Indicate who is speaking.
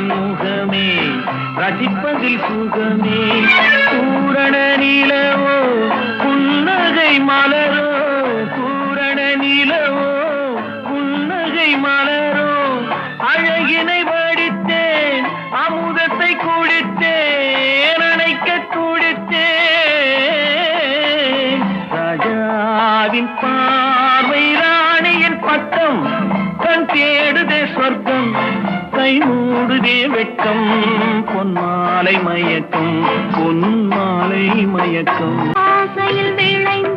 Speaker 1: பெண் முகமே ரசிப்பதில் சுகமே பூரண நிலவோ புன்னகை மலரோ பூரண நிலவோ புன்னகை மலரோ அழகினை வடித்தேன் அமுதத்தை குடித்தேன் அணைக்க குடித்தேன் ராஜாவின் பார்வை ராணியின் பட்டம் கண் தேடுதே சொர்க்கம் கை மூடுதே வெட்கம் பொன்மாலை மயக்கம் பொன்மாலை மயக்கம்
Speaker 2: ஆசையில் விளைந்த